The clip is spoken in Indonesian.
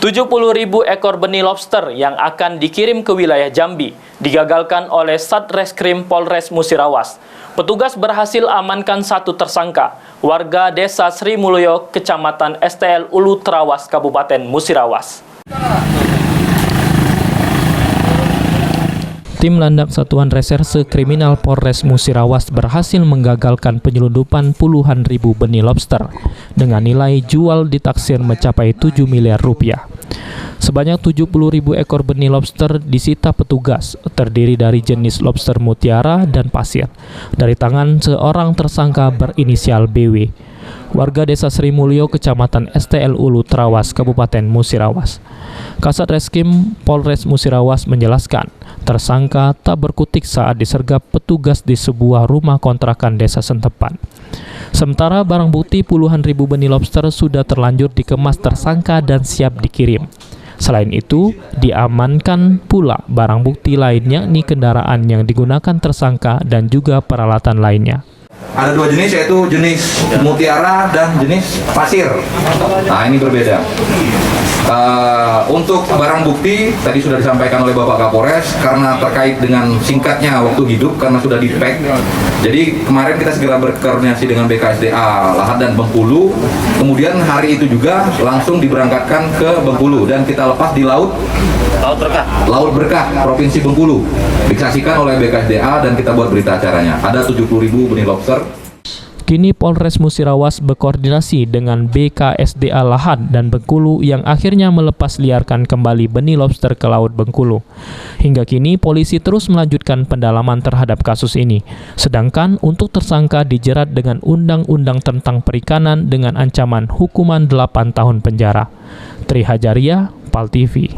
70.000 ekor benih lobster yang akan dikirim ke wilayah Jambi digagalkan oleh Satreskrim Polres Musirawas. Petugas berhasil amankan satu tersangka, warga Desa Sri Mulyo, Kecamatan STL Ulu Trawas, Kabupaten Musirawas. Tim Landak Satuan Reserse Kriminal Polres Musirawas berhasil menggagalkan penyelundupan puluhan ribu benih lobster dengan nilai jual ditaksir mencapai 7 miliar rupiah. Sebanyak 70.000 ekor benih lobster disita petugas, terdiri dari jenis lobster mutiara dan pasir, dari tangan seorang tersangka berinisial BW, warga Desa Sri Mulyo, Kecamatan STL Ulu Trawas, Kabupaten Musirawas. Kasat Reskrim Polres Musirawas menjelaskan, tersangka tak berkutik saat disergap petugas di sebuah rumah kontrakan desa setempat. Sementara barang bukti puluhan ribu benih lobster sudah terlanjur dikemas tersangka dan siap dikirim. Selain itu, diamankan pula barang bukti lainnya, yakni kendaraan yang digunakan tersangka dan juga peralatan lainnya. Ada dua jenis, yaitu jenis mutiara dan jenis pasir. Nah, ini berbeda. Untuk barang bukti tadi sudah disampaikan oleh Bapak Kapolres, karena terkait dengan singkatnya waktu hidup karena sudah di-pack. Jadi kemarin kita segera berkoordinasi dengan BKSDA Lahad dan Bengkulu. Kemudian hari itu juga langsung diberangkatkan ke Bengkulu dan kita lepas di Laut Berkah, Provinsi Bengkulu. Disaksikan oleh BKSDA dan kita buat berita acaranya. Ada 70.000 benih lobster. Kini Polres Musirawas berkoordinasi dengan BKSDA Lahad dan Bengkulu yang akhirnya melepas liarkan kembali benih lobster ke Laut Bengkulu. Hingga kini polisi terus melanjutkan pendalaman terhadap kasus ini. Sedangkan untuk tersangka dijerat dengan Undang-Undang tentang Perikanan dengan ancaman hukuman 8 tahun penjara. Tri Hajaria, PAL TV.